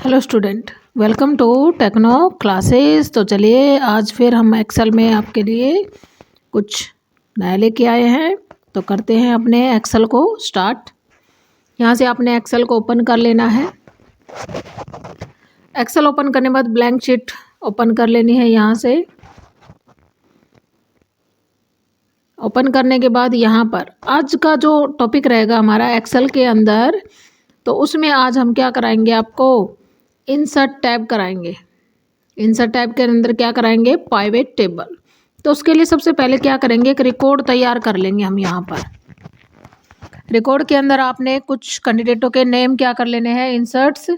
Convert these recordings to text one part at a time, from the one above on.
Hello student, welcome to techno classes. तो चलिए आज फिर हम एक्सेल में आपके लिए कुछ नया लेके आए हैं। तो करते हैं अपने एक्सेल को स्टार्ट। यहाँ से आपने एक्सेल को ओपन कर लेना है। एक्सेल ओपन करने के बाद ब्लैंक शीट ओपन कर लेनी है। यहाँ से ओपन करने के बाद यहाँ पर आज का जो टॉपिक रहेगा हमारा एक्सेल के अंदर, तो उसमें आज हम क्या कराएंगे, आपको इंसर्ट टैब कराएंगे। इंसर्ट टैब के अंदर क्या कराएंगे, पाइवेट टेबल। तो उसके लिए सबसे पहले क्या करेंगे, एक रिकॉर्ड तैयार कर लेंगे हम। यहाँ पर रिकॉर्ड के अंदर आपने कुछ कैंडिडेटों के नेम क्या कर लेने हैं, इंसर्ट्स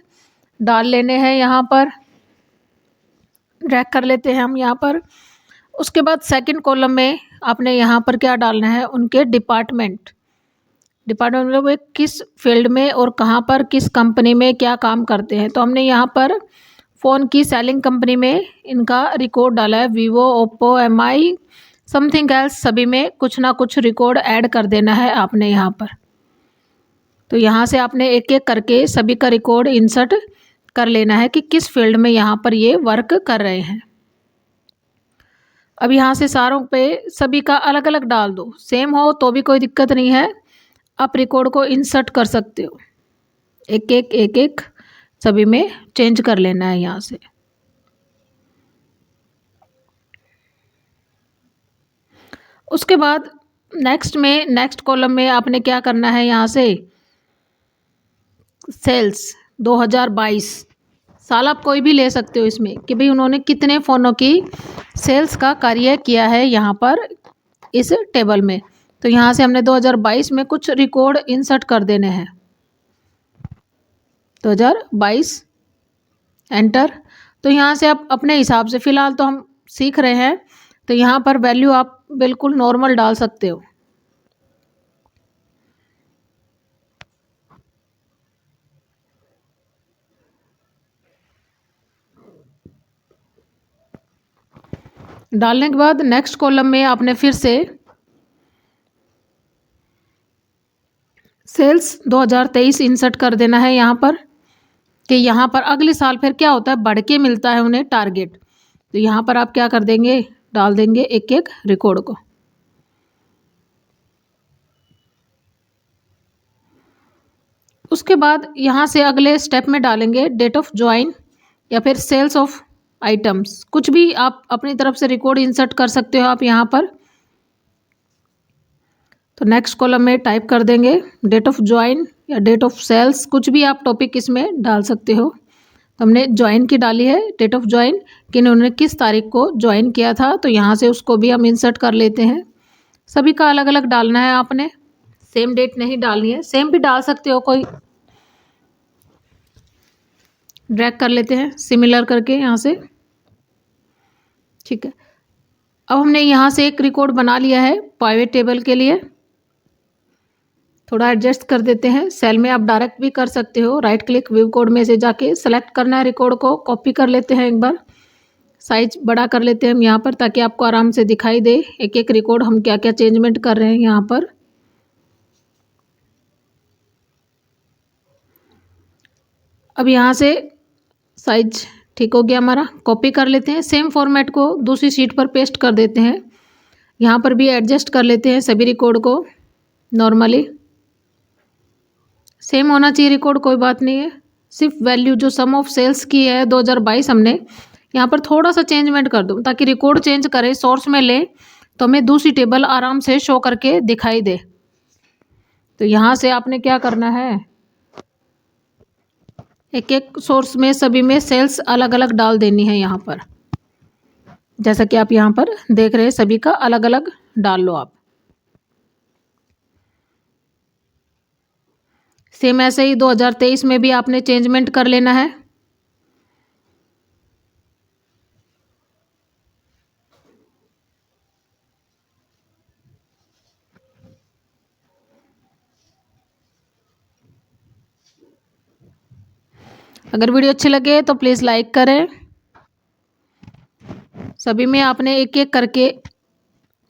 डाल लेने हैं। यहाँ पर ड्रैग कर लेते हैं हम यहाँ पर। उसके बाद सेकंड कॉलम में आपने यहाँ पर क्या डालना है, उनके डिपार्टमेंट मतलब वे किस फील्ड में और कहाँ पर किस कंपनी में क्या काम करते हैं। तो हमने यहाँ पर फ़ोन की सेलिंग कंपनी में इनका रिकॉर्ड डाला है। Vivo, Oppo, MI, something else, सभी में कुछ ना कुछ रिकॉर्ड ऐड कर देना है आपने यहाँ पर। तो यहाँ से आपने एक एक करके सभी का रिकॉर्ड इंसर्ट कर लेना है कि किस फील्ड में यहाँ पर ये वर्क कर रहे हैं। अब यहाँ से सारों पे सभी का अलग अलग डाल दो, सेम हो तो भी कोई दिक्कत नहीं है। आप रिकॉर्ड को इंसर्ट कर सकते हो, एक एक सभी में चेंज कर लेना है यहाँ से। उसके बाद नेक्स्ट कॉलम में आपने क्या करना है, यहाँ से सेल्स 2022 साल आप कोई भी ले सकते हो इसमें कि भाई उन्होंने कितने फ़ोनों की सेल्स का कार्य किया है यहाँ पर इस टेबल में। तो यहाँ से हमने 2022 में कुछ रिकॉर्ड इंसर्ट कर देने हैं। 2022 एंटर। तो यहाँ से आप अपने हिसाब से, फ़िलहाल तो हम सीख रहे हैं, तो यहाँ पर वैल्यू आप बिल्कुल नॉर्मल डाल सकते हो। डालने के बाद नेक्स्ट कॉलम में आपने फिर से सेल्स 2023 इंसर्ट कर देना है यहाँ पर कि यहाँ पर अगले साल फिर क्या होता है, बढ़ के मिलता है उन्हें टारगेट। तो यहाँ पर आप क्या कर देंगे, डाल देंगे एक एक रिकॉर्ड को। उसके बाद यहाँ से अगले स्टेप में डालेंगे डेट ऑफ ज्वाइन या फिर सेल्स ऑफ आइटम्स, कुछ भी आप अपनी तरफ से रिकॉर्ड इंसर्ट कर सकते हो आप यहाँ पर। तो नेक्स्ट कॉलम में टाइप कर देंगे डेट ऑफ ज्वाइन या डेट ऑफ सेल्स, कुछ भी आप टॉपिक इसमें डाल सकते हो। तो हमने ज्वाइन की डाली है, डेट ऑफ ज्वाइन कि उन्होंने किस तारीख को ज्वाइन किया था, तो यहाँ से उसको भी हम इंसर्ट कर लेते हैं। सभी का अलग अलग डालना है आपने, सेम डेट नहीं डालनी है। सेम भी डाल सकते हो, कोई ड्रैग कर लेते हैं सिमिलर करके यहाँ से, ठीक है। अब हमने यहाँ से एक रिकॉर्ड बना लिया है पाइवेट टेबल के लिए। थोड़ा एडजस्ट कर देते हैं, सेल में आप डायरेक्ट भी कर सकते हो। राइट क्लिक व्यू कोड में से जाके सेलेक्ट करना है रिकॉर्ड को, कॉपी कर लेते हैं, एक बार साइज बड़ा कर लेते हैं हम यहाँ पर ताकि आपको आराम से दिखाई दे एक एक रिकॉर्ड हम क्या क्या चेंजमेंट कर रहे हैं यहाँ पर। अब यहाँ से साइज ठीक हो गया हमारा, कॉपी कर लेते हैं। सेम फॉर्मेट को दूसरी शीट पर पेस्ट कर देते हैं। यहाँ पर भी एडजस्ट कर लेते हैं सभी रिकॉर्ड को, नॉर्मली सेम होना चाहिए रिकॉर्ड, कोई बात नहीं है। सिर्फ वैल्यू जो सम ऑफ सेल्स की है 2022 हमने यहाँ पर थोड़ा सा चेंजमेंट कर दूँ ताकि रिकॉर्ड चेंज करें, सोर्स में ले तो हमें दूसरी टेबल आराम से शो करके दिखाई दे। तो यहाँ से आपने क्या करना है, एक एक सोर्स में सभी में सेल्स अलग अलग डाल देनी है यहाँ पर। जैसा कि आप यहाँ पर देख रहे हैं, सभी का अलग अलग डाल लो आप। सेम ऐसे ही 2023 में भी आपने चेंजमेंट कर लेना है। अगर वीडियो अच्छी लगे तो प्लीज़ लाइक करें। सभी में आपने एक एक करके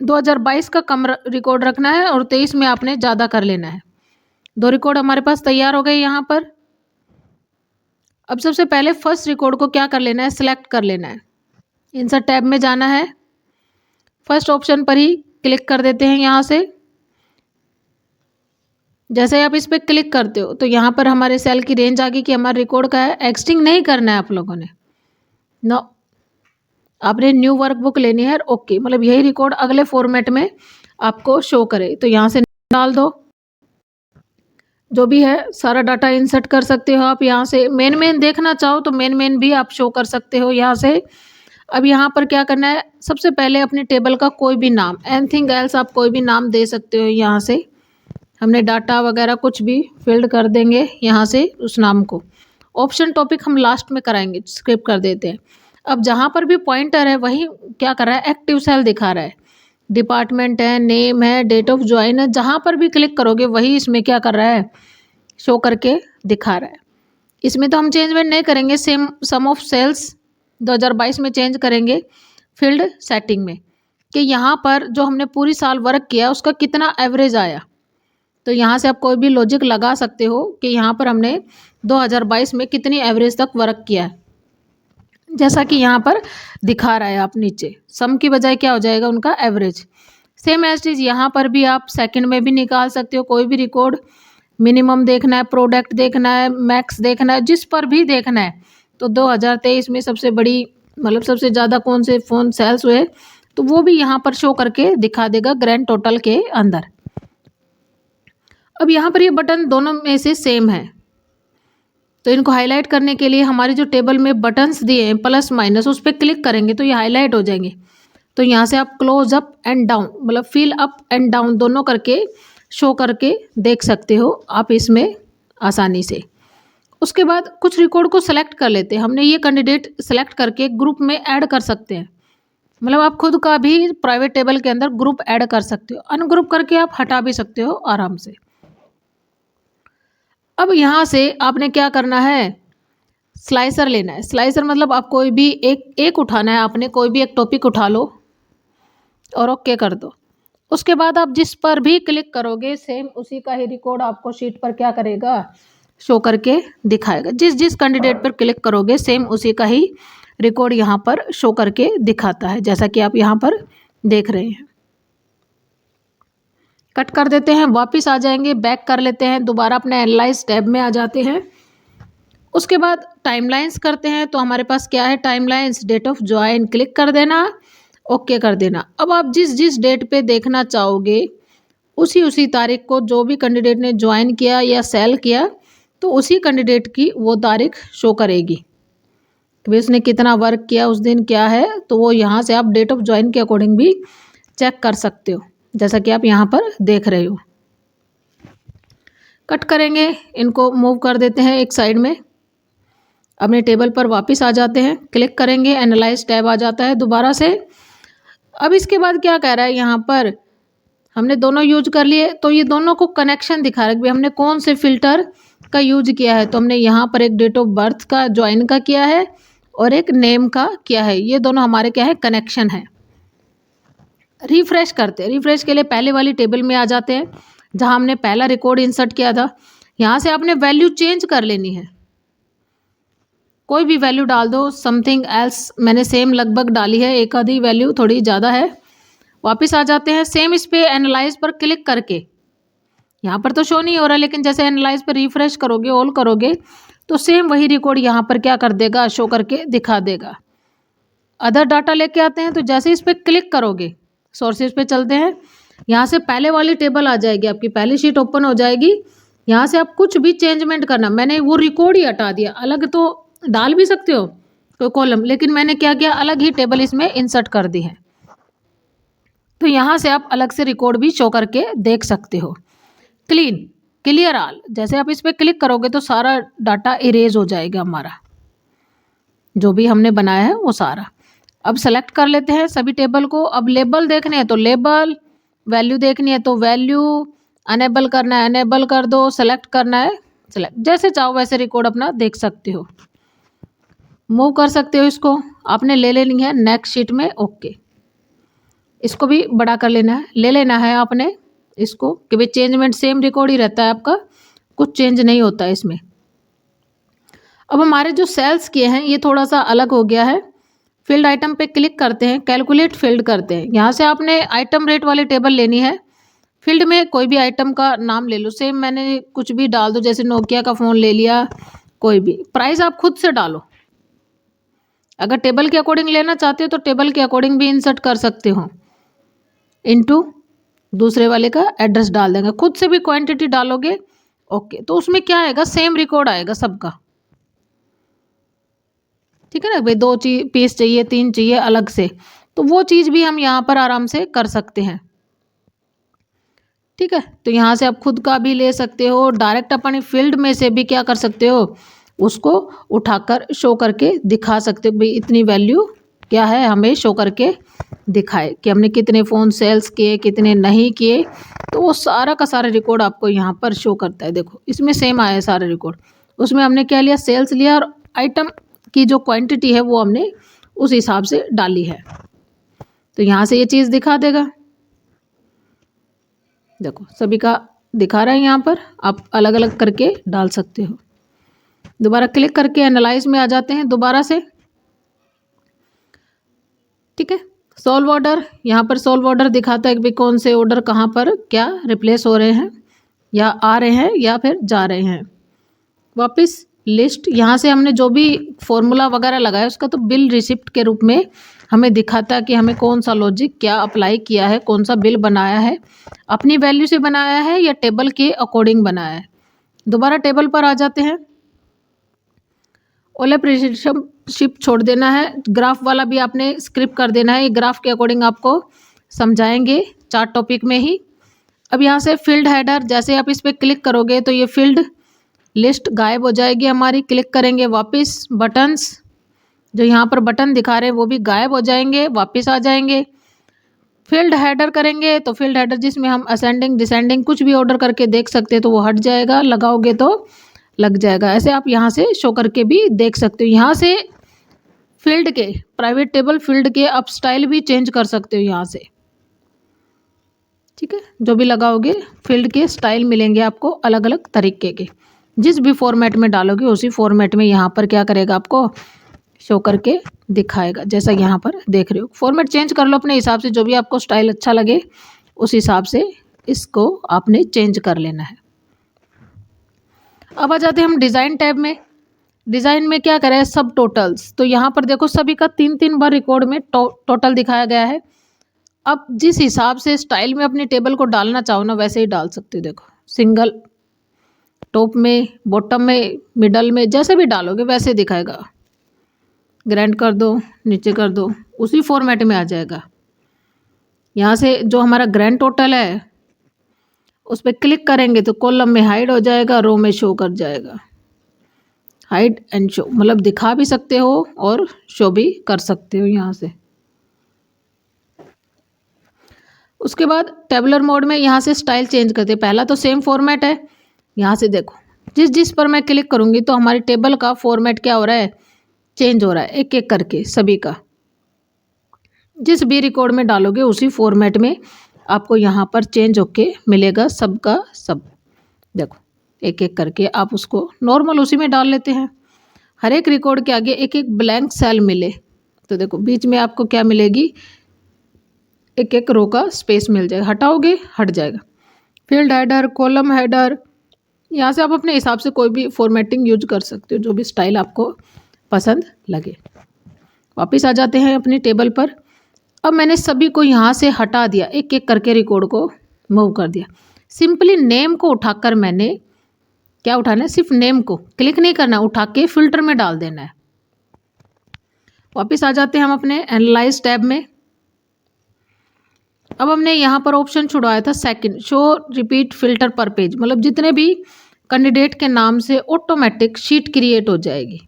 2022 का कम रिकॉर्ड रखना है और 23 में आपने ज़्यादा कर लेना है। 2 रिकॉर्ड हमारे पास तैयार हो गए यहाँ पर। अब सबसे पहले फर्स्ट रिकॉर्ड को क्या कर लेना है, सिलेक्ट कर लेना है। इंसर्ट टैब में जाना है, फर्स्ट ऑप्शन पर ही क्लिक कर देते हैं। यहाँ से जैसे आप इस पर क्लिक करते हो तो यहाँ पर हमारे सेल की रेंज आ गई कि हमारे रिकॉर्ड का है। एक्सटिंग नहीं करना है आप लोगों ने, नो, आपने न्यू वर्कबुक लेनी है। ओके, मतलब यही रिकॉर्ड अगले फॉर्मेट में आपको शो करे। तो यहाँ से डाल दो, जो भी है सारा डाटा इंसर्ट कर सकते हो आप। यहाँ से मेन देखना चाहो तो मेन भी आप शो कर सकते हो यहाँ से। अब यहाँ पर क्या करना है, सबसे पहले अपने टेबल का कोई भी नाम, एनीथिंग एल्स आप कोई भी नाम दे सकते हो। यहाँ से हमने डाटा वगैरह कुछ भी फिल्ड कर देंगे यहाँ से उस नाम को। ऑप्शन टॉपिक हम लास्ट में कराएंगे, स्किप कर देते हैं। अब जहाँ पर भी पॉइंटर है वही क्या कर रहा है, एक्टिव सेल दिखा रहा है। डिपार्टमेंट है, नेम है, डेट ऑफ ज्वाइन है, जहाँ पर भी क्लिक करोगे वही इसमें क्या कर रहा है, शो करके दिखा रहा है। इसमें तो हम चेंजमेंट नहीं करेंगे, सेम सम ऑफ सेल्स 2022 में चेंज करेंगे फील्ड सेटिंग में कि यहाँ पर जो हमने पूरी साल वर्क किया उसका कितना एवरेज आया। तो यहाँ से आप कोई भी लॉजिक लगा सकते हो कि यहाँ पर हमने 2022 में कितनी एवरेज तक वर्क किया है, जैसा कि यहाँ पर दिखा रहा है। आप नीचे सम की बजाय क्या हो जाएगा उनका एवरेज। सेम एज चीज़ यहाँ पर भी आप सेकंड में भी निकाल सकते हो। कोई भी रिकॉर्ड मिनिमम देखना है, प्रोडक्ट देखना है, मैक्स देखना है, जिस पर भी देखना है। तो 2023 में सबसे बड़ी मतलब सबसे ज़्यादा कौन से फ़ोन सेल्स हुए तो वो भी यहाँ पर शो करके दिखा देगा ग्रैंड टोटल के अंदर। अब यहाँ पर ये बटन दोनों में से सेम है, तो इनको हाईलाइट करने के लिए हमारे जो टेबल में बटन्स दिए हैं प्लस माइनस, उस पर क्लिक करेंगे तो ये हाईलाइट हो जाएंगे। तो यहाँ से आप क्लोज अप एंड डाउन मतलब फिल अप एंड डाउन दोनों करके शो करके देख सकते हो आप इसमें आसानी से। उसके बाद कुछ रिकॉर्ड को सेलेक्ट कर लेते हैं। हमने ये कैंडिडेट सेलेक्ट करके ग्रुप में ऐड कर सकते हैं, मतलब आप खुद का भी प्राइवेट टेबल के अंदर ग्रुप ऐड कर सकते हो। अनग्रुप करके आप हटा भी सकते हो आराम से। अब यहाँ से आपने क्या करना है, स्लाइसर लेना है। स्लाइसर मतलब आप कोई भी एक उठाना है, आपने कोई भी एक टॉपिक उठा लो और ओके कर दो। उसके बाद आप जिस पर भी क्लिक करोगे सेम उसी का ही रिकॉर्ड आपको शीट पर क्या करेगा, शो करके दिखाएगा। जिस जिस कैंडिडेट पर क्लिक करोगे सेम उसी का ही रिकॉर्ड यहाँ पर शो करके दिखाता है, जैसा कि आप यहाँ पर देख रहे हैं। कट कर देते हैं, वापस आ जाएंगे, बैक कर लेते हैं, दोबारा अपने एनालाइज टैब में आ जाते हैं। उसके बाद टाइमलाइंस करते हैं। तो हमारे पास क्या है, timelines, date of join, click कर देना, ओके कर देना। अब आप जिस जिस डेट पे देखना चाहोगे उसी तारीख को जो भी कैंडिडेट ने ज्वाइन किया या सेल किया तो उसी कैंडिडेट की वो तारीख शो करेगी कि भाई उसने कितना वर्क किया उस दिन क्या है। तो वो यहाँ से आप डेट ऑफ ज्वाइन के अकॉर्डिंग भी चेक कर सकते हो, जैसा कि आप यहाँ पर देख रहे हो। कट करेंगे, इनको मूव कर देते हैं एक साइड में, अपने टेबल पर वापस आ जाते हैं, क्लिक करेंगे, एनालाइज टैब आ जाता है दोबारा से। अब इसके बाद क्या कह रहा है, यहाँ पर हमने दोनों यूज कर लिए तो ये दोनों को कनेक्शन दिखा रहा है कि हमने कौन से फिल्टर का यूज किया है। तो हमने यहाँ पर एक डेट ऑफ बर्थ का ज्वाइन का किया है और एक नेम का किया है, ये दोनों हमारे क्या है, कनेक्शन है। रिफ्रेश करते हैं, रिफ्रेश के लिए पहले वाली टेबल में आ जाते हैं जहाँ हमने पहला रिकॉर्ड इंसर्ट किया था। यहाँ से आपने वैल्यू चेंज कर लेनी है, कोई भी वैल्यू डाल दो, समथिंग एल्स मैंने सेम लगभग डाली है, एक आधी वैल्यू थोड़ी ज़्यादा है। वापस आ जाते हैं, सेम इस पे एनालाइज पर क्लिक करके, यहाँ पर तो शो नहीं हो रहा लेकिन जैसे एनालाइज पर रिफ्रेश करोगे, ऑल करोगे तो सेम वही रिकॉर्ड यहाँ पर क्या कर देगा, शो करके दिखा देगा। अदर डाटा लेके आते हैं तो जैसे इस पर क्लिक करोगे, सोर्सेज पे चलते हैं, यहाँ से पहले वाली टेबल आ जाएगी, आपकी पहली शीट ओपन हो जाएगी। यहाँ से आप कुछ भी चेंजमेंट करना, मैंने वो रिकॉर्ड ही हटा दिया, अलग तो डाल भी सकते हो कोई कॉलम, लेकिन मैंने क्या किया, अलग ही टेबल इसमें इंसर्ट कर दी है। तो यहाँ से आप अलग से रिकॉर्ड भी शो करके देख सकते हो। क्लीन, क्लियर ऑल, जैसे आप इस पर क्लिक करोगे तो सारा डाटा इरेज हो जाएगा हमारा, जो भी हमने बनाया है वो सारा। अब सेलेक्ट कर लेते हैं सभी टेबल को। अब लेबल देखने हैं तो लेबल, वैल्यू देखनी है तो वैल्यू, अनेबल करना है अनेबल कर दो, सेलेक्ट करना है सेलेक्ट, जैसे चाहो वैसे रिकॉर्ड अपना देख सकते हो। मूव कर सकते हो इसको, आपने ले लेनी है नेक्स्ट शीट में, ओके। इसको भी बड़ा कर लेना है, ले लेना है आपने इसको कि भाई चेंजमेंट सेम रिकॉर्ड ही रहता है आपका, कुछ चेंज नहीं होता है इसमें। अब हमारे जो सेल्स किए हैं ये थोड़ा सा अलग हो गया है। फील्ड आइटम पे क्लिक करते हैं, कैलकुलेट फील्ड करते हैं। यहाँ से आपने आइटम रेट वाली टेबल लेनी है। फील्ड में कोई भी आइटम का नाम ले लो, सेम मैंने कुछ भी डाल दो, जैसे नोकिया का फ़ोन ले लिया, कोई भी। प्राइस आप खुद से डालो, अगर टेबल के अकॉर्डिंग लेना चाहते हो तो टेबल के अकॉर्डिंग भी इंसर्ट कर सकते हो। इनटू दूसरे वाले का एड्रेस डाल देंगे, खुद से भी क्वांटिटी डालोगे ओके, तो उसमें क्या आएगा, सेम रिकॉर्ड आएगा सबका। ठीक है ना भाई, 2 पीस चाहिए, 3 चाहिए अलग से, तो वो चीज़ भी हम यहाँ पर आराम से कर सकते हैं। ठीक है, तो यहाँ से आप खुद का भी ले सकते हो, डायरेक्ट अपनी फील्ड में से भी क्या कर सकते हो, उसको उठाकर शो करके दिखा सकते हो। भाई इतनी वैल्यू क्या है, हमें शो करके दिखाए कि हमने कितने फ़ोन सेल्स किए, कितने नहीं किए, तो वो सारा का सारा रिकॉर्ड आपको यहाँ पर शो करता है। देखो इसमें सेम आया है सारा रिकॉर्ड, उसमें हमने क्या लिया, सेल्स लिया, और आइटम की जो क्वांटिटी है वो हमने उस हिसाब से डाली है, तो यहाँ से ये चीज़ दिखा देगा। देखो सभी का दिखा रहा है, यहाँ पर आप अलग अलग करके डाल सकते हो। दोबारा क्लिक करके एनालाइज में आ जाते हैं दोबारा से। ठीक है, सॉल्व ऑर्डर, यहाँ पर सॉल्व ऑर्डर दिखाता है कि भाई कौन से ऑर्डर कहाँ पर क्या रिप्लेस हो रहे हैं, या आ रहे हैं या फिर जा रहे हैं। वापस लिस्ट, यहाँ से हमने जो भी फॉर्मूला वगैरह लगाया उसका तो बिल रिसिप्ट के रूप में हमें दिखाता है कि हमें कौन सा लॉजिक क्या अप्लाई किया है, कौन सा बिल बनाया है, अपनी वैल्यू से बनाया है या टेबल के अकॉर्डिंग बनाया है। दोबारा टेबल पर आ जाते हैं, ओले रिलेशनशिप छोड़ देना है, ग्राफ वाला भी आपने स्क्रिप्ट कर देना है, ये ग्राफ के अकॉर्डिंग आपको समझाएंगे 4 टॉपिक में ही। अब यहाँ से फील्ड हेडर, जैसे आप इस पर क्लिक करोगे तो ये फील्ड लिस्ट गायब हो जाएगी हमारी। क्लिक करेंगे वापस, बटन्स जो यहाँ पर बटन दिखा रहे हैं वो भी गायब हो जाएंगे, वापस आ जाएंगे। फील्ड हेडर करेंगे तो फील्ड हेडर जिसमें हम असेंडिंग डिसेंडिंग कुछ भी ऑर्डर करके देख सकते हैं तो वो हट जाएगा, लगाओगे तो लग जाएगा। ऐसे आप यहाँ से शो करके भी देख सकते हो। यहाँ से फील्ड के प्राइवेट टेबल फील्ड के आप स्टाइल भी चेंज कर सकते हो यहाँ से। ठीक है, जो भी लगाओगे फील्ड के स्टाइल मिलेंगे आपको अलग अलग तरीके के, जिस भी फॉर्मेट में डालोगे उसी फॉर्मेट में यहाँ पर क्या करेगा, आपको शो करके दिखाएगा। जैसा यहाँ पर देख रहे हो, फॉर्मेट चेंज कर लो अपने हिसाब से, जो भी आपको स्टाइल अच्छा लगे उस हिसाब से इसको आपने चेंज कर लेना है। अब आ जाते हैं हम डिज़ाइन टैब में। डिज़ाइन में क्या करें, सब टोटल्स, तो यहाँ पर देखो सभी का 3-3 बार रिकॉर्ड में टोटल दिखाया गया है। अब जिस हिसाब से स्टाइल में अपनी टेबल को डालना चाहो ना वैसे ही डाल सकते हो। देखो सिंगल, टॉप में, बॉटम में, मिडल में, जैसे भी डालोगे वैसे दिखाएगा। ग्रैंड कर दो, नीचे कर दो, उसी फॉर्मेट में आ जाएगा। यहाँ से जो हमारा ग्रैंड टोटल है उस पर क्लिक करेंगे तो कॉलम में हाइड हो जाएगा, रो में शो कर जाएगा। हाइड एंड शो मतलब दिखा भी सकते हो और शो भी कर सकते हो यहाँ से। उसके बाद टेबुलर मोड में यहाँ से स्टाइल चेंज करते हैं। पहला तो सेम फॉर्मेट है, यहाँ से देखो जिस पर मैं क्लिक करूँगी तो हमारी टेबल का फॉर्मेट क्या हो रहा है, चेंज हो रहा है एक एक करके सभी का। जिस भी रिकॉर्ड में डालोगे उसी फॉर्मेट में आपको यहाँ पर चेंज होके मिलेगा सबका सब। देखो एक एक करके आप उसको नॉर्मल उसी में डाल लेते हैं। हर एक रिकॉर्ड के आगे एक एक ब्लैंक सेल मिले तो देखो बीच में आपको क्या मिलेगी, एक एक रो का स्पेस मिल जाएगा, हटाओगे हट जाएगा। फील्ड हेडर, कॉलम हेडर, यहाँ से आप अपने हिसाब से कोई भी फॉर्मेटिंग यूज कर सकते हो, जो भी स्टाइल आपको पसंद लगे। वापस आ जाते हैं अपनी टेबल पर। अब मैंने सभी को यहाँ से हटा दिया, एक एक करके रिकॉर्ड को मूव कर दिया। सिंपली नेम को उठाकर मैंने क्या उठाना है, सिर्फ नेम को क्लिक नहीं करना, उठा के फिल्टर में डाल देना है। वापस आ जाते हैं हम अपने एनालाइज टैब में। अब हमने यहाँ पर ऑप्शन छुड़वाया था सेकंड, शो रिपीट फिल्टर पर पेज, मतलब जितने भी कैंडिडेट के नाम से ऑटोमेटिक शीट क्रिएट हो जाएगी।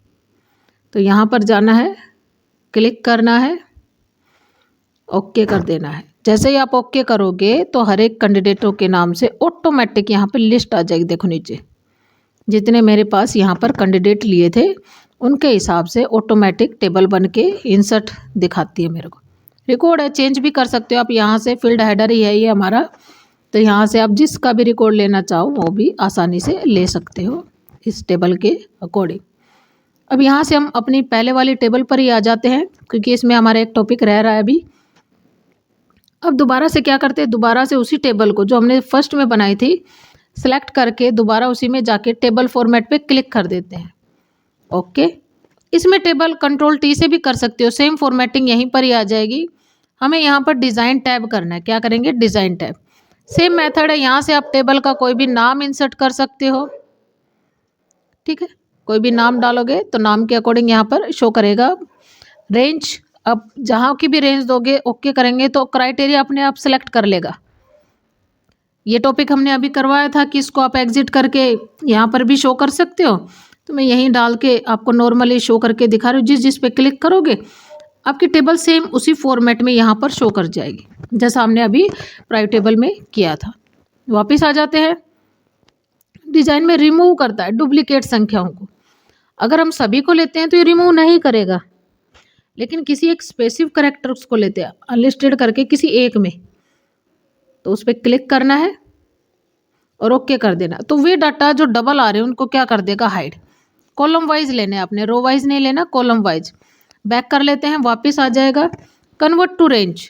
तो यहाँ पर जाना है, क्लिक करना है, ओके कर देना है। जैसे ही आप ओके करोगे तो हर एक कैंडिडेटों के नाम से ऑटोमेटिक यहाँ पर लिस्ट आ जाएगी। देखो नीचे जितने मेरे पास यहाँ पर कैंडिडेट लिए थे उनके हिसाब से ऑटोमेटिक टेबल बन के इंसर्ट दिखाती है मेरे को। रिकॉर्ड है, चेंज भी कर सकते हो आप यहाँ से, फील्ड हेडर ही है ये हमारा, तो यहाँ से आप जिसका भी रिकॉर्ड लेना चाहो वो भी आसानी से ले सकते हो इस टेबल के अकॉर्डिंग। अब यहाँ से हम अपनी पहले वाली टेबल पर ही आ जाते हैं, क्योंकि इसमें हमारा एक टॉपिक रह रहा है अभी। अब दोबारा से क्या करते हैं, दोबारा से उसी टेबल को जो हमने फर्स्ट में बनाई थी सेलेक्ट करके दोबारा उसी में जाके टेबल फॉर्मेट पे क्लिक कर देते हैं। ओके, इसमें टेबल कंट्रोल टी से भी कर सकते हो, सेम फॉर्मेटिंग यहीं पर ही आ जाएगी। हमें यहाँ पर डिज़ाइन टैब करना है। क्या करेंगे, डिज़ाइन टैब। सेम मेथड है, यहाँ से आप टेबल का कोई भी नाम इंसर्ट कर सकते हो। ठीक है, कोई भी नाम डालोगे तो नाम के अकॉर्डिंग यहाँ पर शो करेगा। रेंज, अब जहाँ की भी रेंज दोगे ओके करेंगे तो क्राइटेरिया अपने आप सेलेक्ट कर लेगा। ये टॉपिक हमने अभी करवाया था कि इसको आप एग्जिट करके यहाँ पर भी शो कर सकते हो, तो मैं यहीं डाल के आपको नॉर्मली शो करके दिखा रही हूँ। जिस पे क्लिक करोगे आपकी टेबल सेम उसी फॉर्मेट में यहाँ पर शो कर जाएगी, जैसा हमने अभी प्राइवेट टेबल में किया था। वापस आ जाते हैं। डिज़ाइन में रिमूव करता है डुप्लीकेट संख्याओं को। अगर हम सभी को लेते हैं तो ये रिमूव नहीं करेगा, लेकिन किसी एक स्पेसिफिक कैरेक्टर्स को लेते हैं अनलिस्टेड करके किसी एक में, तो उस पर क्लिक करना है और ओके कर देना। तो वे डाटा जो डबल आ रहे हैं उनको क्या कर देगा, हाइड। कॉलम वाइज लेने हैं आपने, रो वाइज नहीं लेना, कॉलम वाइज। बैक कर लेते हैं, वापस आ जाएगा। कन्वर्ट टू रेंज,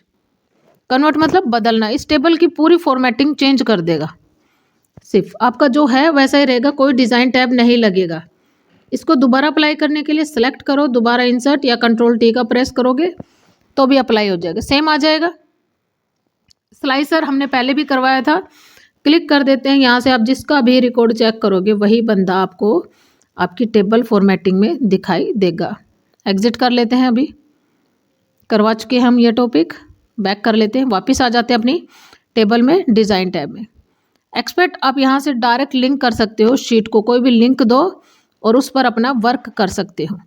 कन्वर्ट मतलब बदलना। इस टेबल की पूरी फॉर्मेटिंग चेंज कर देगा। सिर्फ आपका जो है वैसा ही रहेगा, कोई डिज़ाइन टैब नहीं लगेगा। इसको दोबारा अप्लाई करने के लिए सेलेक्ट करो, दोबारा इंसर्ट या कंट्रोल टी का प्रेस करोगे तो भी अप्लाई हो जाएगा, सेम आ जाएगा। स्लाइसर हमने पहले भी करवाया था, क्लिक कर देते हैं। यहाँ से आप जिसका भी रिकॉर्ड चेक करोगे वही बंदा आपको आपकी टेबल फॉर्मेटिंग में दिखाई देगा। एग्जिट कर लेते हैं, अभी करवा चुके हैं हम ये टॉपिक। बैक कर लेते हैं, वापस आ जाते हैं अपनी टेबल में, डिज़ाइन टैब में। एक्सपेक्ट आप यहाँ से डायरेक्ट लिंक कर सकते हो शीट को, कोई भी लिंक दो और उस पर अपना वर्क कर सकते हो।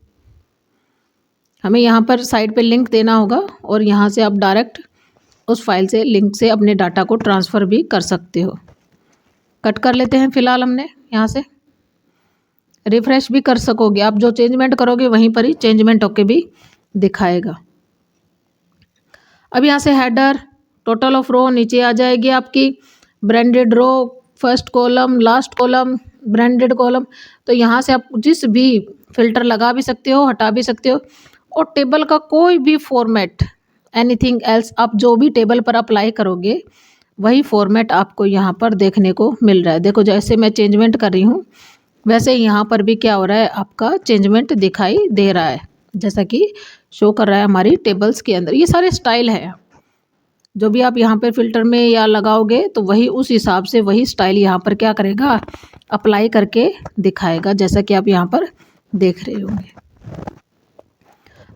हमें यहाँ पर साइड पे लिंक देना होगा और यहाँ से आप डायरेक्ट उस फाइल से लिंक से अपने डाटा को ट्रांसफ़र भी कर सकते हो। कट कर लेते हैं फिलहाल हमने यहाँ से। रिफ्रेश भी कर सकोगे आप, जो चेंजमेंट करोगे वहीं पर ही चेंजमेंट होके भी दिखाएगा। अब यहाँ से हेडर, टोटल ऑफ रो नीचे आ जाएगी आपकी, branded row, first column, last column, branded column. तो यहाँ से आप जिस भी फिल्टर लगा भी सकते हो, हटा भी सकते हो। और टेबल का कोई भी फॉर्मेट, एनीथिंग एल्स, आप जो भी टेबल पर अप्लाई करोगे वही फॉर्मेट आपको यहाँ पर देखने को मिल रहा है। देखो जैसे मैं चेंजमेंट कर रही हूँ वैसे ही यहाँ पर भी क्या हो रहा है, आपका चेंजमेंट दिखाई दे रहा है, जैसा कि शो कर रहा है हमारी टेबल्स के अंदर। ये सारे स्टाइल है, जो भी आप यहाँ पे फिल्टर में या लगाओगे तो वही उस हिसाब से वही स्टाइल यहाँ पर क्या करेगा, अप्लाई करके दिखाएगा, जैसा कि आप यहाँ पर देख रहे होंगे।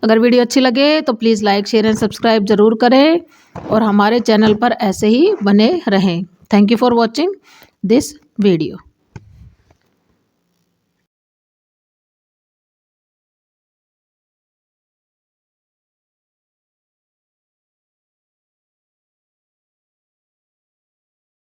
अगर वीडियो अच्छी लगे तो please like, share and subscribe ज़रूर करें और हमारे चैनल पर ऐसे ही बने रहें। Thank you for watching this video.